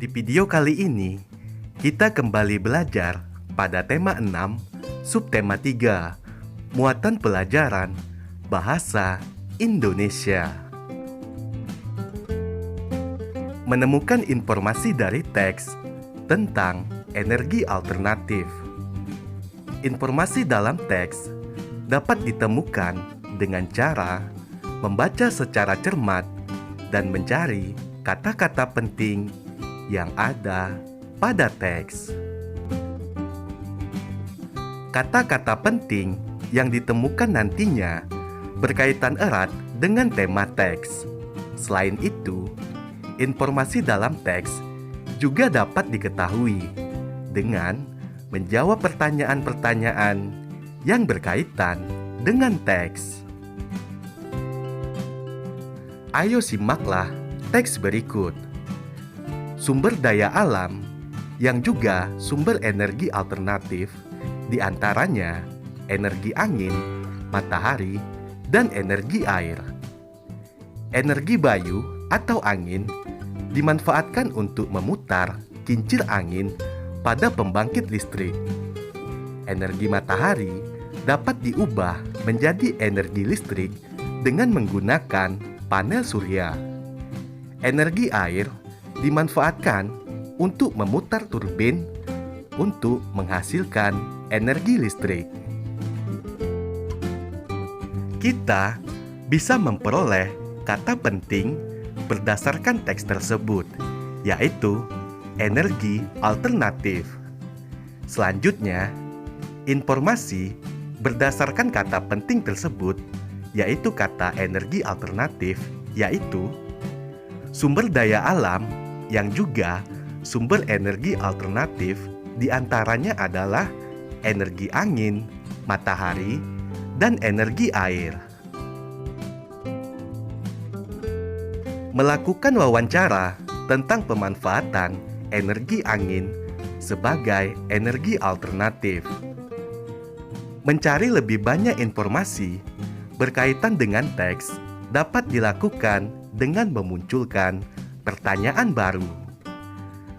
Di video kali ini, kita kembali belajar pada tema 6, subtema 3, muatan pelajaran Bahasa Indonesia. Menemukan informasi dari teks tentang energi alternatif. Informasi dalam teks dapat ditemukan dengan cara membaca secara cermat dan mencari kata-kata penting yang ada pada teks. Kata-kata penting yang ditemukan nantinya berkaitan erat dengan tema teks. Selain itu, informasi dalam teks juga dapat diketahui dengan menjawab pertanyaan-pertanyaan yang berkaitan dengan teks. Ayo simaklah teks berikut. Sumber daya alam yang juga sumber energi alternatif, diantaranya energi angin, matahari, dan energi air. Energi bayu atau angin dimanfaatkan untuk memutar kincir angin pada pembangkit listrik. Energi matahari dapat diubah menjadi energi listrik dengan menggunakan panel surya. Energi air dimanfaatkan untuk memutar turbin untuk menghasilkan energi listrik. Kita bisa memperoleh kata penting berdasarkan teks tersebut, yaitu energi alternatif. Selanjutnya, informasi berdasarkan kata penting tersebut, yaitu kata energi alternatif, yaitu sumber daya alam yang juga sumber energi alternatif, diantaranya adalah energi angin, matahari, dan energi air. Melakukan wawancara tentang pemanfaatan energi angin sebagai energi alternatif. Mencari lebih banyak informasi berkaitan dengan teks dapat dilakukan dengan memunculkan pertanyaan baru.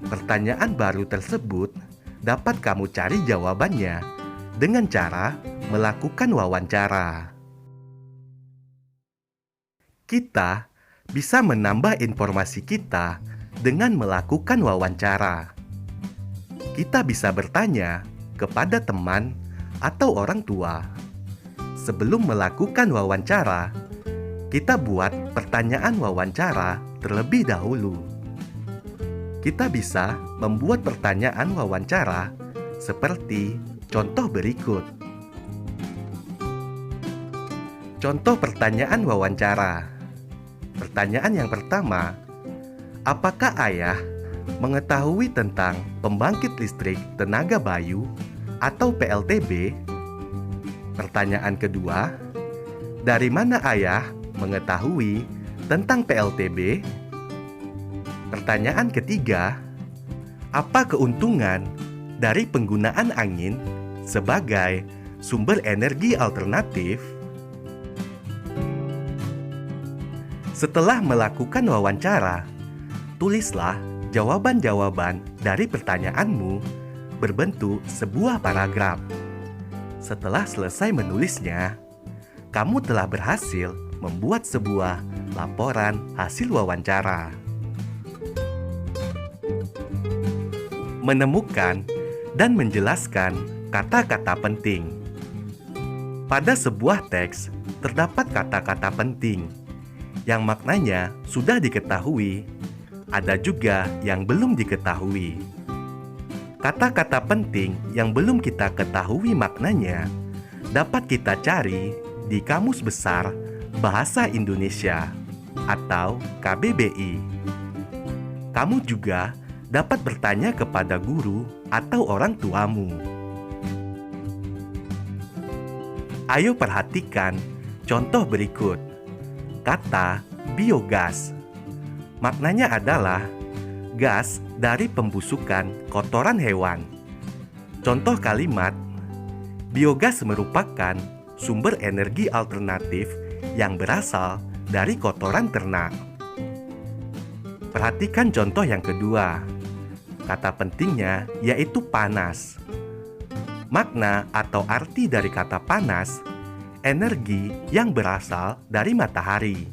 Pertanyaan baru tersebut dapat kamu cari jawabannya dengan cara melakukan wawancara. Kita bisa menambah informasi kita dengan melakukan wawancara. Kita bisa bertanya kepada teman atau orang tua. Sebelum melakukan wawancara, kita buat pertanyaan wawancara terlebih dahulu. Kita bisa membuat pertanyaan wawancara seperti contoh berikut. Contoh pertanyaan wawancara. Pertanyaan yang pertama, apakah ayah mengetahui tentang pembangkit listrik tenaga bayu atau PLTB? Pertanyaan kedua, dari mana ayah mengetahui tentang PLTB? Pertanyaan ketiga, apa keuntungan dari penggunaan angin sebagai sumber energi alternatif? Setelah melakukan wawancara, tulislah jawaban-jawaban dari pertanyaanmu berbentuk sebuah paragraf. Setelah selesai menulisnya, kamu telah berhasil membuat sebuah laporan hasil wawancara. Menemukan dan menjelaskan kata-kata penting. Pada sebuah teks terdapat kata-kata penting yang maknanya sudah diketahui, ada juga yang belum diketahui. Kata-kata penting yang belum kita ketahui maknanya dapat kita cari di Kamus Besar Bahasa Indonesia atau KBBI. Kamu juga dapat bertanya kepada guru atau orang tuamu. Ayo perhatikan contoh berikut. Kata biogas. Maknanya adalah gas dari pembusukan kotoran hewan. Contoh kalimat, biogas merupakan sumber energi alternatif yang berasal dari kotoran ternak. Perhatikan contoh yang kedua. Kata pentingnya yaitu panas. Makna atau arti dari kata panas, energi yang berasal dari matahari.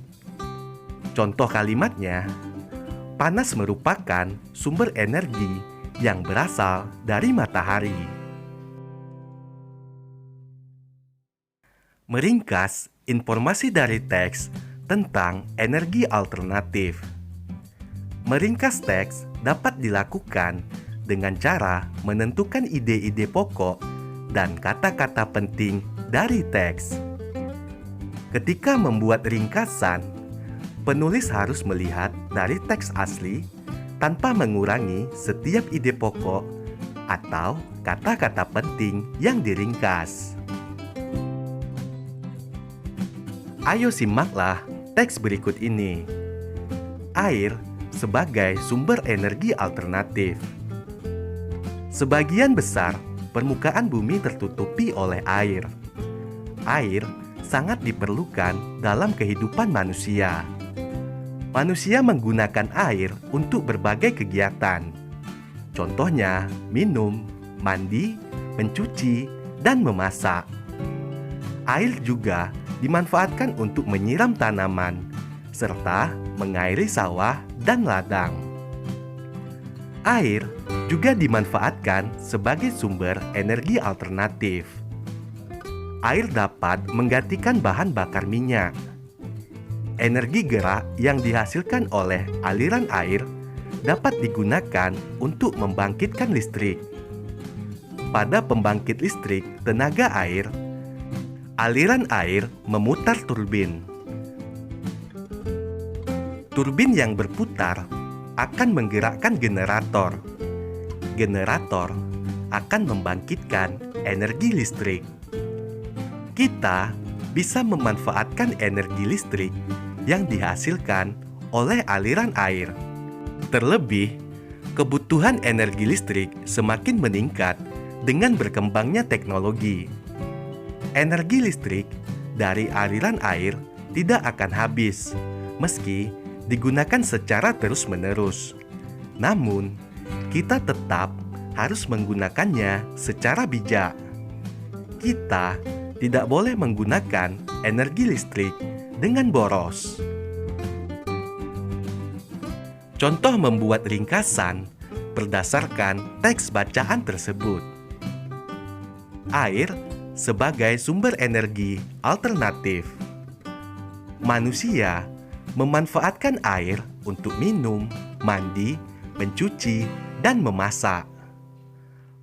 Contoh kalimatnya, panas merupakan sumber energi yang berasal dari matahari. Meringkas informasi dari teks tentang energi alternatif. Meringkas teks dapat dilakukan dengan cara menentukan ide-ide pokok dan kata-kata penting dari teks. Ketika membuat ringkasan, penulis harus melihat dari teks asli tanpa mengurangi setiap ide pokok atau kata-kata penting yang diringkas. Ayo simaklah teks berikut ini. Air sebagai sumber energi alternatif. Sebagian besar permukaan bumi tertutupi oleh air. Air sangat diperlukan dalam kehidupan manusia. Manusia menggunakan air untuk berbagai kegiatan. Contohnya, minum, mandi, mencuci, dan memasak. Air juga dimanfaatkan untuk menyiram tanaman, serta mengairi sawah dan ladang. Air juga dimanfaatkan sebagai sumber energi alternatif. Air dapat menggantikan bahan bakar minyak. Energi gerak yang dihasilkan oleh aliran air dapat digunakan untuk membangkitkan listrik. Pada pembangkit listrik tenaga air, aliran air memutar turbin. Turbin yang berputar akan menggerakkan generator. Generator akan membangkitkan energi listrik. Kita bisa memanfaatkan energi listrik yang dihasilkan oleh aliran air. Terlebih, kebutuhan energi listrik semakin meningkat dengan berkembangnya teknologi. Energi listrik dari aliran air tidak akan habis meski digunakan secara terus-menerus. Namun, kita tetap harus menggunakannya secara bijak. Kita tidak boleh menggunakan energi listrik dengan boros. Contoh membuat ringkasan berdasarkan teks bacaan tersebut. Air sebagai sumber energi alternatif. Manusia memanfaatkan air untuk minum, mandi, mencuci, dan memasak.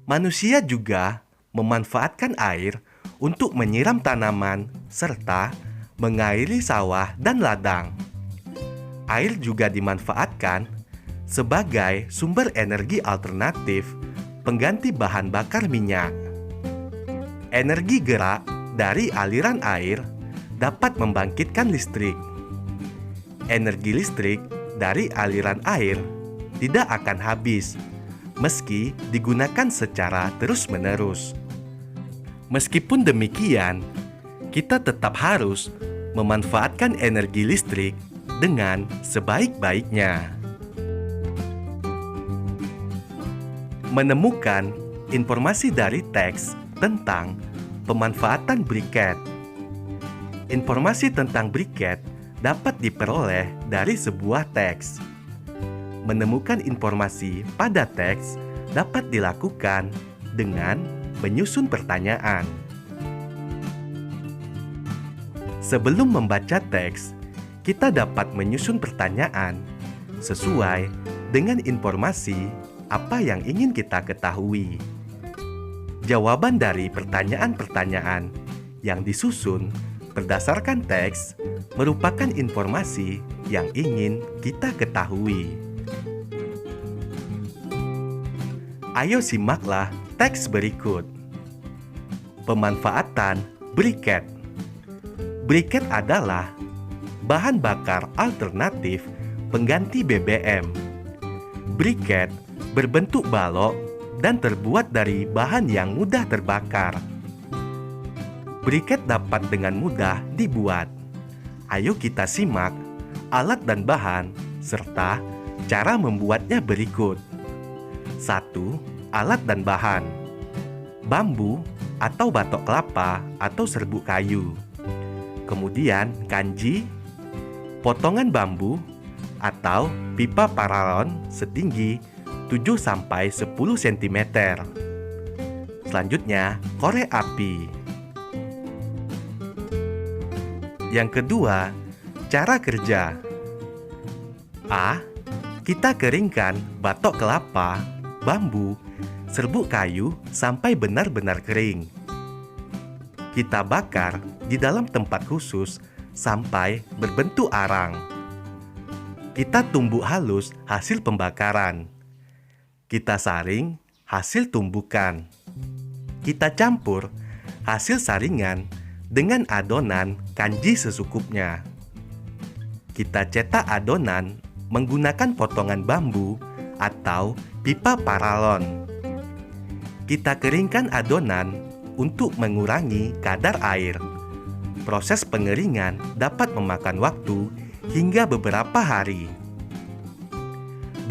Manusia juga memanfaatkan air untuk menyiram tanaman serta mengairi sawah dan ladang. Air juga dimanfaatkan sebagai sumber energi alternatif pengganti bahan bakar minyak. Energi gerak dari aliran air dapat membangkitkan listrik. Energi listrik dari aliran air tidak akan habis meski digunakan secara terus-menerus. Meskipun demikian, kita tetap harus memanfaatkan energi listrik dengan sebaik-baiknya. Menemukan informasi dari teks tentang pemanfaatan briket. Informasi tentang briket dapat diperoleh dari sebuah teks. Menemukan informasi pada teks dapat dilakukan dengan menyusun pertanyaan. Sebelum membaca teks, kita dapat menyusun pertanyaan sesuai dengan informasi apa yang ingin kita ketahui. Jawaban dari pertanyaan-pertanyaan yang disusun berdasarkan teks merupakan informasi yang ingin kita ketahui. Ayo simaklah teks berikut. Pemanfaatan briket. Briket adalah bahan bakar alternatif pengganti BBM. Briket berbentuk balok dan terbuat dari bahan yang mudah terbakar. Briket dapat dengan mudah dibuat. Ayo kita simak alat dan bahan serta cara membuatnya berikut. 1. Alat dan bahan: bambu atau batok kelapa atau serbuk kayu. Kemudian kanji, potongan bambu atau pipa paralon setinggi 7-10 cm. Selanjutnya, korek api. Yang kedua, cara kerja. A. Kita keringkan batok kelapa, bambu, serbuk kayu sampai benar-benar kering. Kita bakar di dalam tempat khusus sampai berbentuk arang. Kita tumbuk halus hasil pembakaran. Kita saring hasil tumbukan. Kita campur hasil saringan dengan adonan kanji secukupnya. Kita cetak adonan menggunakan potongan bambu atau pipa paralon. Kita keringkan adonan untuk mengurangi kadar air. Proses pengeringan dapat memakan waktu hingga beberapa hari.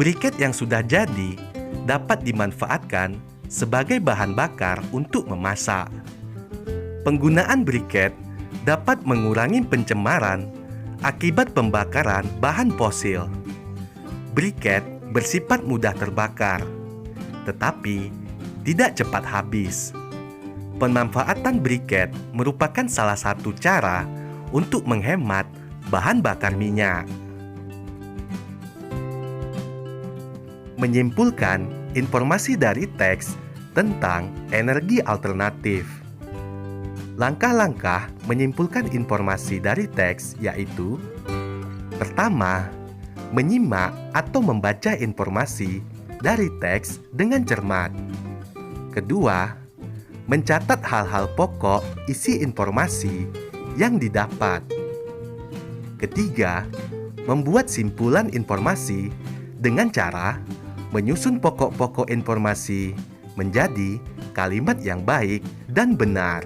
Briket yang sudah jadi dapat dimanfaatkan sebagai bahan bakar untuk memasak. Penggunaan briket dapat mengurangi pencemaran akibat pembakaran bahan fosil. Briket bersifat mudah terbakar, tetapi tidak cepat habis. Pemanfaatan briket merupakan salah satu cara untuk menghemat bahan bakar minyak. Menyimpulkan informasi dari teks tentang energi alternatif. Langkah-langkah menyimpulkan informasi dari teks yaitu: pertama, menyimak atau membaca informasi dari teks dengan cermat. Kedua, mencatat hal-hal pokok isi informasi yang didapat. Ketiga, membuat simpulan informasi dengan cara menyusun pokok-pokok informasi menjadi kalimat yang baik dan benar.